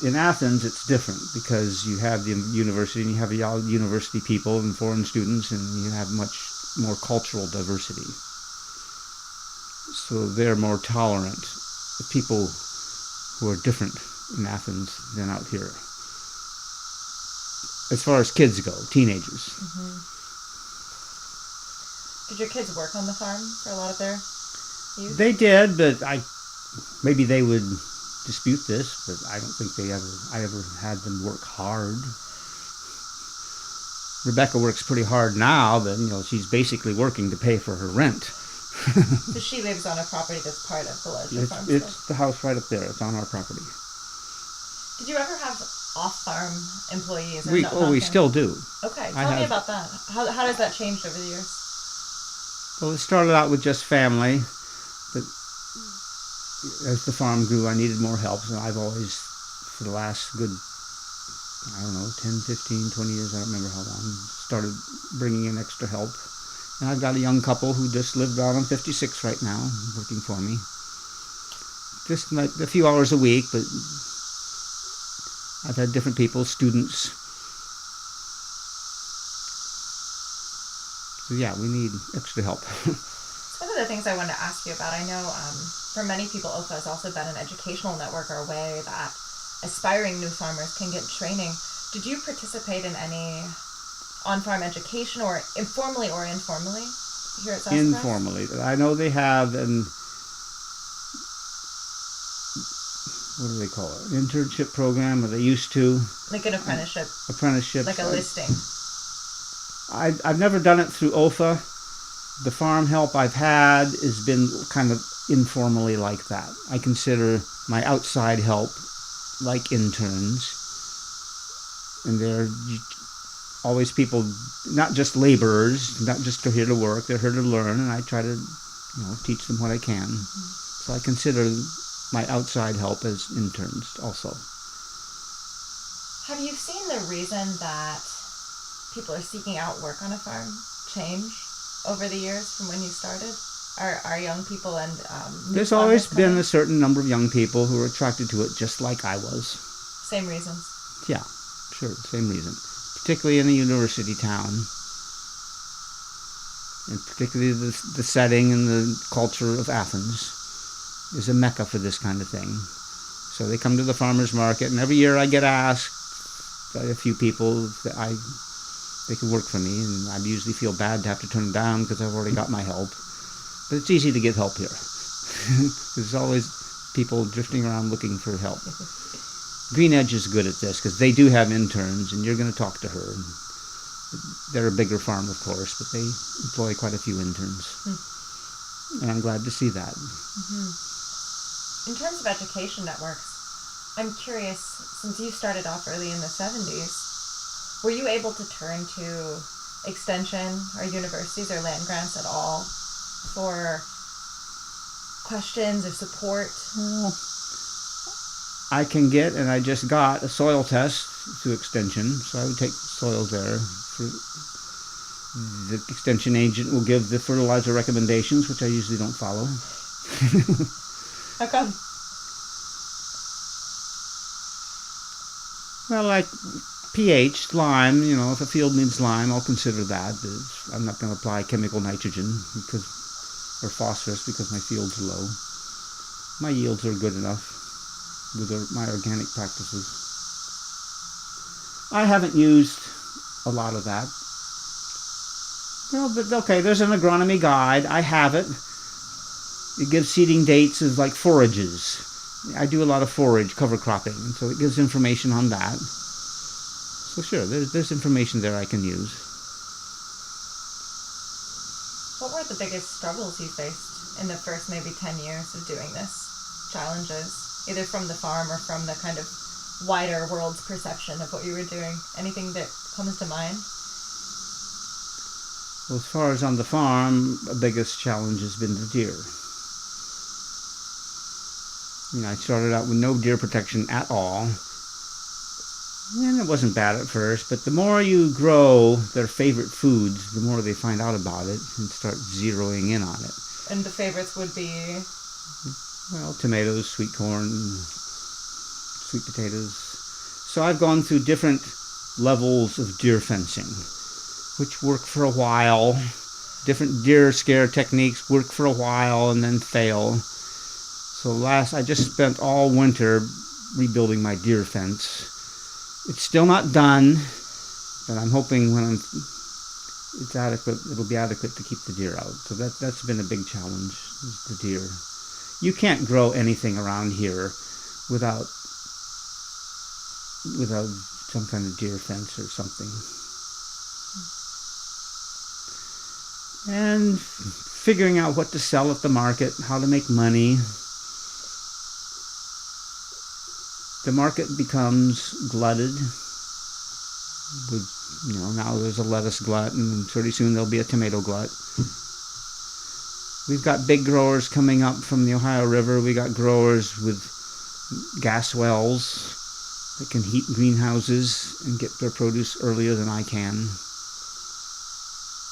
B: In Athens, it's different because you have the university and you have university people and foreign students, and you have much more cultural diversity. So they're more tolerant of people who are different in Athens than out here. As far as kids go, teenagers.
A: Did your kids work on the farm for a lot of their youth?
B: They did, but maybe they would dispute this, but I don't think I ever had them work hard. Rebecca works pretty hard now, but she's basically working to pay for her rent.
A: So she lives on a property that's part of the larger farm still?
B: It's the house right up there. It's on our property.
A: Did you ever have off-farm employees?
B: We still do.
A: Okay, tell me about that. How has that changed over the years?
B: Well, it started out with just family, but as the farm grew, I needed more help, so I've always, for the last good, 10, 15, 20 years, I don't remember how long, started bringing in extra help. And I've got a young couple who just live down on 56 right now, working for me. Just like a few hours a week, but I've had different people, students. So yeah, we need extra help.
A: It's one of the things I wanted to ask you about. I know for many people, OFA has also been an educational network or a way that aspiring new farmers can get training. Did you participate in any on-farm education, or informally or informally, here at Sassafras?
B: Informally. I know they have what do they call it? An internship program, or they used to.
A: Like an apprenticeship.
B: Apprenticeship.
A: Like a listing.
B: I've never done it through OFA. The farm help I've had has been kind of informally like that. I consider my outside help like interns. And they're always people, not just laborers, not just here to work, they're here to learn, and I try to teach them what I can. So I consider my outside help as interns also.
A: Have you seen the reason that people are seeking out work on a farm change over the years from when you started? Are young people and
B: there's always been a certain number of young people who are attracted to it, just like I was.
A: Same reasons?
B: Yeah, sure, same reason. Particularly in a university town. And particularly the setting and the culture of Athens is a mecca for this kind of thing. So they come to the farmers market, and every year I get asked by a few people that they could work for me, and I usually feel bad to have to turn them down because I've already got my help. But it's easy to get help here. There's always people drifting around looking for help. Green Edge is good at this because they do have interns, and you're going to talk to her. They're a bigger farm, of course, but they employ quite a few interns. And I'm glad to see that.
A: In terms of education networks, I'm curious, since you started off early in the 70s, were you able to turn to extension or universities or land grants at all for questions or support?
B: Well, I can get, and I just got, a soil test through extension, so I would take soils there. The extension agent will give the fertilizer recommendations, which I usually don't follow.
A: How come?
B: Well, like pH, lime, if a field needs lime, I'll consider that. But I'm not going to apply chemical nitrogen because or phosphorus because my fields are low. My yields are good enough with my organic practices. I haven't used a lot of that. Well, but okay, there's an agronomy guide. I have it. It gives seeding dates of like forages. I do a lot of forage cover cropping, and so it gives information on that. So sure, there's information there I can use.
A: What were the biggest struggles you faced in the first maybe 10 years of doing this? Challenges, either from the farm or from the kind of wider world's perception of what you were doing? Anything that comes to mind?
B: Well, as far as on the farm, the biggest challenge has been the deer. I started out with no deer protection at all. And it wasn't bad at first, but the more you grow their favorite foods, the more they find out about it and start zeroing in on it.
A: And the favorites would be?
B: Well, tomatoes, sweet corn, sweet potatoes. So I've gone through different levels of deer fencing, which work for a while. Different deer scare techniques work for a while and then fail. So I just spent all winter rebuilding my deer fence. It's still not done, but I'm hoping when it's adequate, it'll be adequate to keep the deer out. So that's been a big challenge, is the deer. You can't grow anything around here without some kind of deer fence or something. And figuring out what to sell at the market, how to make money. The market becomes glutted with, now there's a lettuce glut, and pretty soon there'll be a tomato glut. We've got big growers coming up from the Ohio River. We got growers with gas wells that can heat greenhouses and get their produce earlier than I can.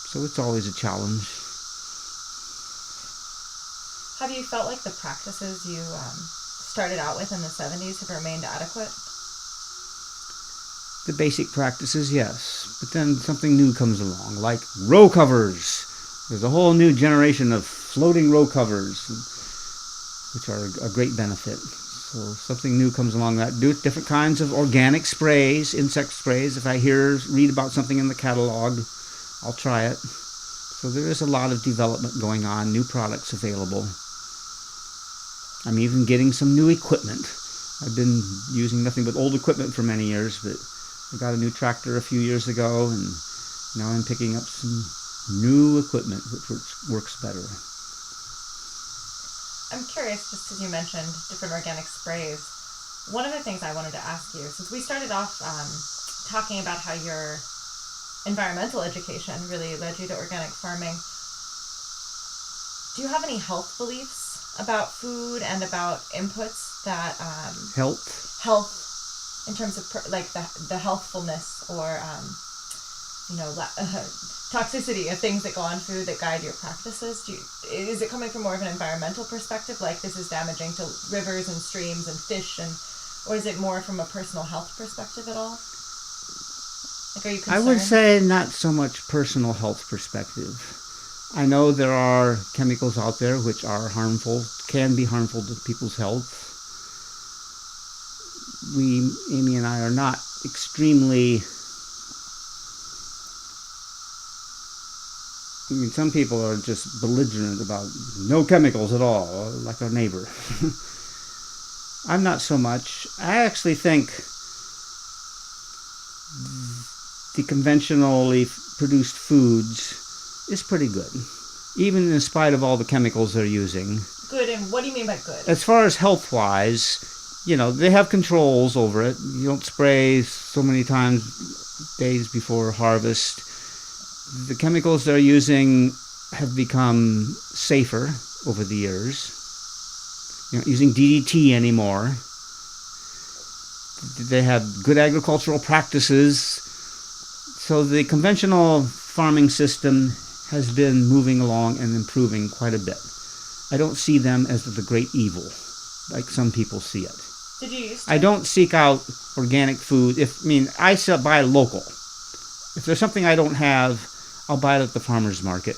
B: So it's always a challenge.
A: Have you felt like the practices you started out with in the 70s have remained adequate?
B: The basic practices, yes. But then something new comes along, like row covers. There's a whole new generation of floating row covers, which are a great benefit. So something new comes along that. Do different kinds of organic sprays, insect sprays. If I read about something in the catalog, I'll try it. So there is a lot of development going on, new products available. I'm even getting some new equipment. I've been using nothing but old equipment for many years, but I got a new tractor a few years ago, and now I'm picking up some new equipment which works better.
A: I'm curious, just as you mentioned different organic sprays, one of the things I wanted to ask you, since we started off talking about how your environmental education really led you to organic farming, do you have any health beliefs about food and about inputs that health in terms of like the healthfulness or toxicity of things that go on food that guide your practices? Is it coming from more of an environmental perspective, like this is damaging to rivers and streams and fish, or is it more from a personal health perspective at all? Like, are you concerned?
B: I would say not so much personal health perspective. I know there are chemicals out there which are harmful, can be harmful to people's health. Amy and I, are not extremely... some people are just belligerent about no chemicals at all, like our neighbor. I'm not so much. I actually think the conventionally produced foods is pretty good, even in spite of all the chemicals they're using.
A: Good, and what do you mean by good?
B: As far as health-wise, they have controls over it. You don't spray so many times days before harvest. The chemicals they're using have become safer over the years. You're not using DDT anymore. They have good agricultural practices. So the conventional farming system has been moving along and improving quite a bit. I don't see them as the great evil, like some people see it.
A: Did you used to?
B: I don't seek out organic food. I buy local. If there's something I don't have, I'll buy it at the farmer's market.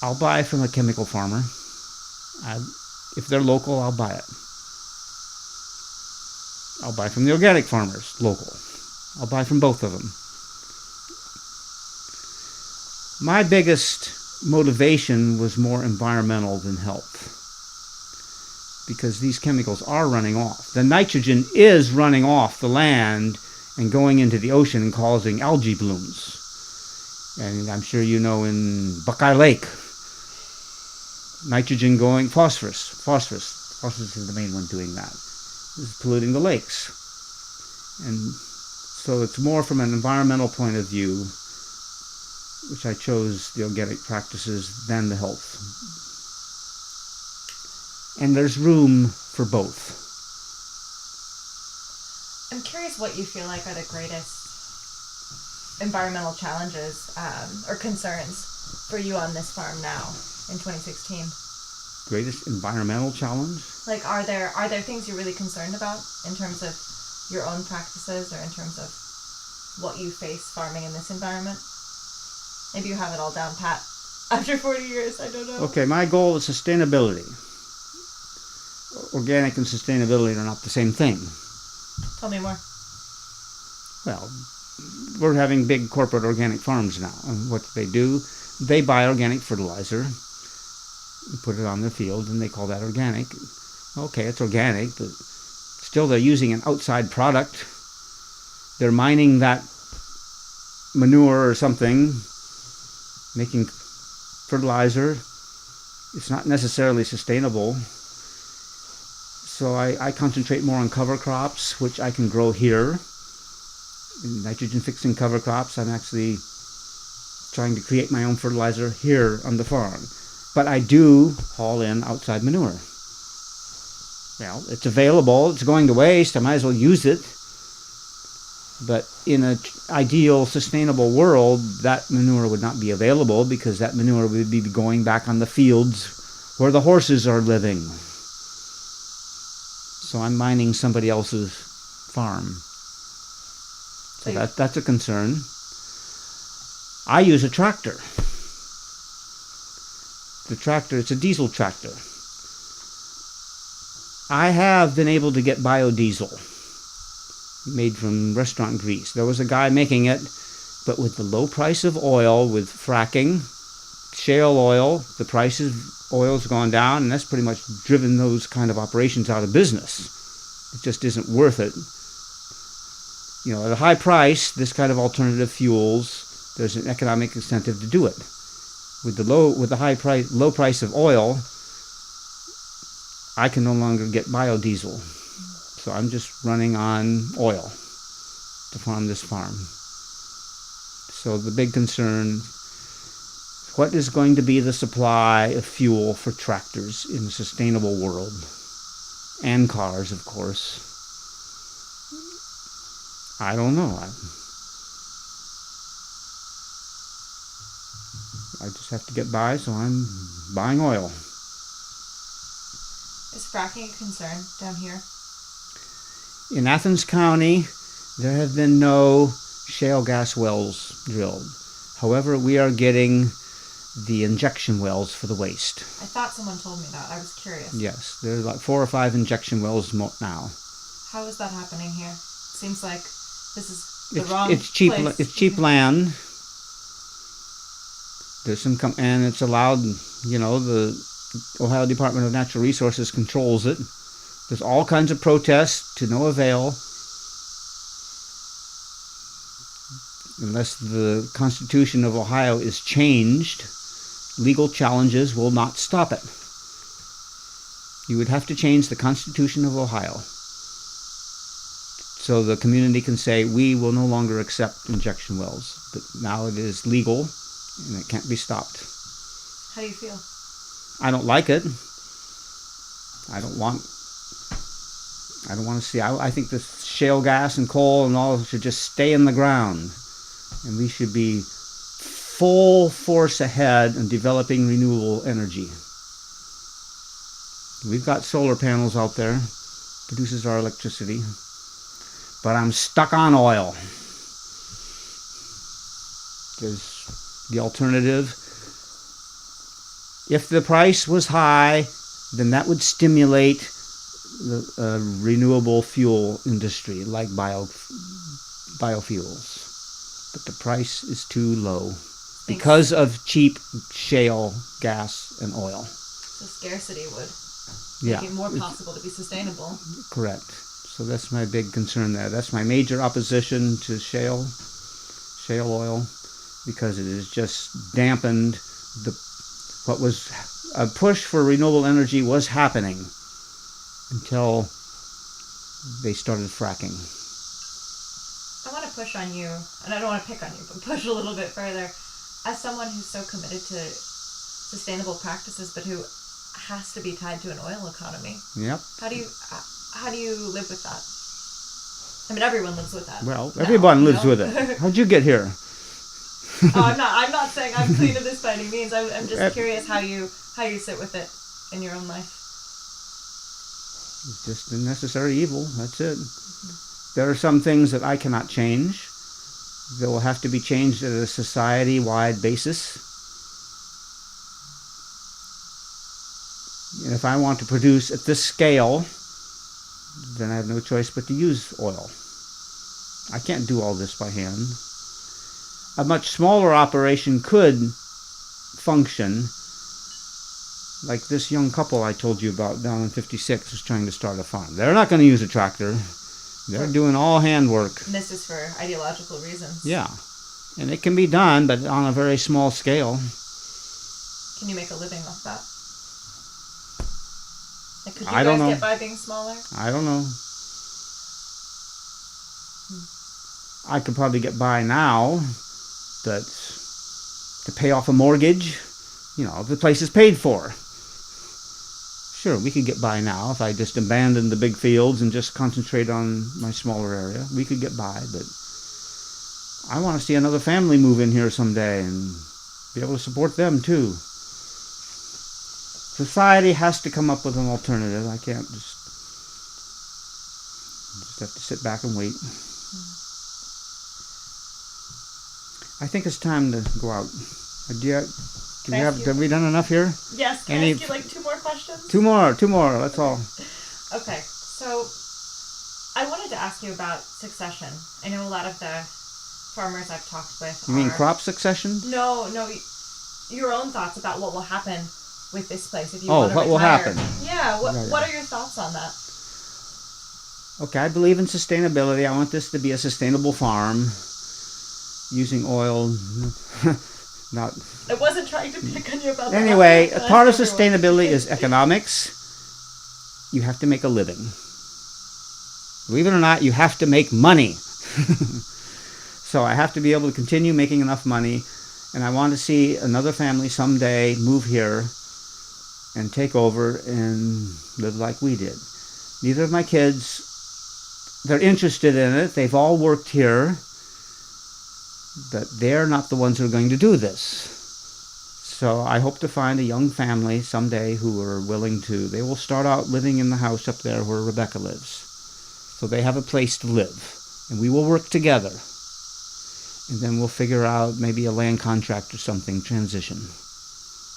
B: I'll buy from a chemical farmer. If they're local, I'll buy it. I'll buy from the organic farmers, local. I'll buy from both of them. My biggest motivation was more environmental than health, because these chemicals are running off. The nitrogen is running off the land and going into the ocean and causing algae blooms. And I'm sure you know in Buckeye Lake, nitrogen going, phosphorus is the main one doing that. It's polluting the lakes. And so it's more from an environmental point of view, which I chose the organic practices than the health. And there's room for both.
A: I'm curious what you feel like are the greatest environmental challenges or concerns for you on this farm now in 2016.
B: Greatest environmental challenge?
A: Like, are there things you're really concerned about in terms of your own practices or in terms of what you face farming in this environment? Maybe you have it all down pat after 40 years, I don't know.
B: Okay, my goal is sustainability. Organic and sustainability are not the same thing.
A: Tell me more.
B: Well, we're having big corporate organic farms now. And what do? They buy organic fertilizer, put it on their field, and they call that organic. Okay, it's organic, but still they're using an outside product. They're mining that manure or something, making fertilizer. It's not necessarily sustainable. So I concentrate more on cover crops, which I can grow here. Nitrogen fixing cover crops. I'm actually trying to create my own fertilizer here on the farm. But I do haul in outside manure. Well, it's available. It's going to waste. I might as well use it. But in an ideal, sustainable world, that manure would not be available, because that manure would be going back on the fields where the horses are living. So I'm mining somebody else's farm. So that's a concern. I use a tractor. The tractor, it's a diesel tractor. I have been able to get biodiesel made from restaurant grease. There was a guy making it, but with the low price of oil, with fracking, shale oil, the price of oil's gone down, and that's pretty much driven those kind of operations out of business. It just isn't worth it. You know, at a high price, this kind of alternative fuels, there's an economic incentive to do it. With the low price of oil, I can no longer get biodiesel. So I'm just running on oil to farm this farm. So the big concern, what is going to be the supply of fuel for tractors in a sustainable world? And cars, of course. I don't know. I just have to get by, so I'm buying oil.
A: Is fracking a concern down here?
B: In Athens County, there have been no shale gas wells drilled. However, we are getting the injection wells for the waste.
A: I thought someone told me that. I was curious.
B: Yes, there's like 4 or 5 injection wells now.
A: How is that happening here? Seems like this is the wrong
B: it's cheap.
A: place.
B: It's cheap land. There's some and it's allowed. You know, the Ohio Department of Natural Resources controls it. There's all kinds of protests to no avail. Unless the Constitution of Ohio is changed, legal challenges will not stop it. You would have to change the Constitution of Ohio so the community can say, we will no longer accept injection wells. But now it is legal and it can't be stopped.
A: How do you feel?
B: I don't like it. I don't want to see. I think the shale gas and coal and all should just stay in the ground. And we should be full force ahead in developing renewable energy. We've got solar panels out there, produces our electricity, but I'm stuck on oil. Because the alternative If the price was high, then that would stimulate the renewable fuel industry like biofuels. But the price is too low because of cheap shale gas and oil.
A: So scarcity would make it more possible to be sustainable.
B: Correct. So that's my big concern there. That's my major opposition to shale oil, because it has just dampened what was a push for renewable energy was happening until they started fracking.
A: I want to push on you, and I don't want to pick on you, but push a little bit further. As someone who's so committed to sustainable practices, but who has to be tied to an oil economy.
B: Yep.
A: How do you live with that? I mean, everyone lives with that.
B: Well, everyone lives with it. How'd you get here?
A: I'm not saying I'm clean of this by any means. I'm just curious how you sit with it in your own life.
B: It's just a necessary evil. That's it. There are some things that I cannot change. They will have to be changed at a society-wide basis. And if I want to produce at this scale, then I have no choice but to use oil. I can't do all this by hand. A much smaller operation could function, like this young couple I told you about down in 56 is trying to start a farm. They're not going to use a tractor. They're doing all handwork.
A: And this is for ideological reasons.
B: Yeah. And it can be done, but on a very small scale.
A: Can you make a living off that? Like, could you
B: I don't know.
A: Get by being smaller?
B: I don't know. I could probably get by now, but to pay off a mortgage, the place is paid for. Sure, we could get by now if I just abandoned the big fields and just concentrate on my smaller area. We could get by, but I want to see another family move in here someday and be able to support them too. Society has to come up with an alternative. I can't just have to sit back and wait. I think it's time to go out. Have we done enough here?
A: Yes. Can I ask you like 2 more questions?
B: Two more. That's all.
A: Okay. So I wanted to ask you about succession. I know a lot of the farmers I've talked with.
B: You mean crop succession?
A: No. Your own thoughts about what will happen with this place if you want to retire.
B: What will happen?
A: Yeah. What are your thoughts on that?
B: Okay, I believe in sustainability. I want this to be a sustainable farm, using oil. Not.
A: I wasn't trying to pick on you about that.
B: Anyway, a part of sustainability is economics. You have to make a living. Believe it or not, you have to make money. So I have to be able to continue making enough money, and I want to see another family someday move here and take over and live like we did. Neither of my kids, they're interested in it. They've all worked here. But they're not the ones who are going to do this. So I hope to find a young family someday who are willing to. They will start out living in the house up there where Rebecca lives. So they have a place to live. And we will work together. And then we'll figure out maybe a land contract or something, transition.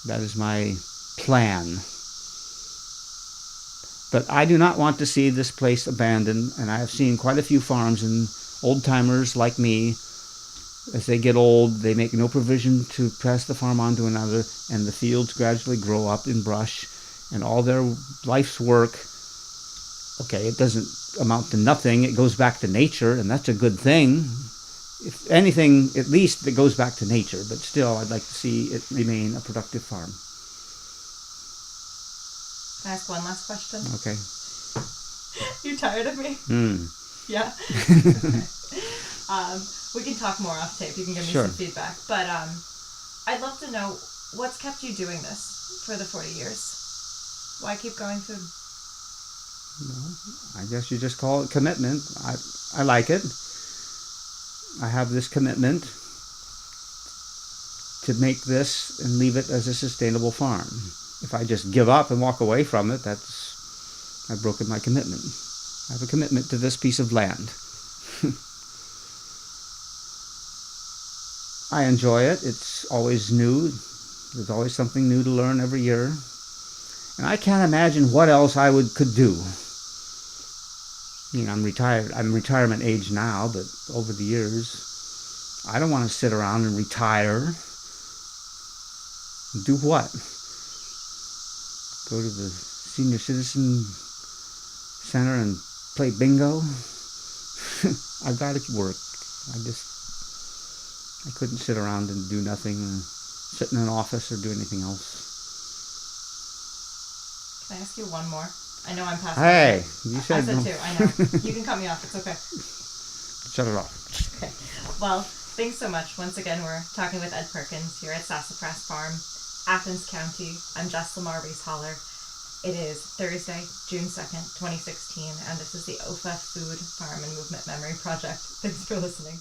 B: That is my plan. But I do not want to see this place abandoned. And I have seen quite a few farms, and old-timers like me, as they get old, they make no provision to pass the farm on to another, and the fields gradually grow up in brush, and all their life's work, okay, it doesn't amount to nothing. It goes back to nature, and that's a good thing. If anything, at least it goes back to nature, but still, I'd like to see it remain a productive farm.
A: Can I ask one last question?
B: Okay.
A: You tired of me? Yeah? Okay. We can talk more off tape. You can give me some feedback. But I'd love to know what's kept you doing this for the 40 years. Why keep growing food?
B: Well, I guess you just call it commitment. I like it. I have this commitment to make this and leave it as a sustainable farm. If I just give up and walk away from it, I've broken my commitment. I have a commitment to this piece of land. I enjoy it. It's always new. There's always something new to learn every year. And I can't imagine what else I could do. I'm retired. I'm retirement age now, but over the years, I don't want to sit around and retire. Do what? Go to the senior citizen center and play bingo? I've got to work. I couldn't sit around and do nothing, sit in an office or do anything else.
A: Can I ask you one more? I know I'm past.
B: Hey, you said
A: I said two. I know. You can cut me off. It's okay.
B: Shut it off.
A: Okay. Well, thanks so much. Once again, we're talking with Ed Perkins here at Sassafras Farm, Athens County. I'm Jess Lamar Reece Holler. It is Thursday, June 2nd, 2016, and this is the OFA Food Farm and Movement Memory Project. Thanks for listening.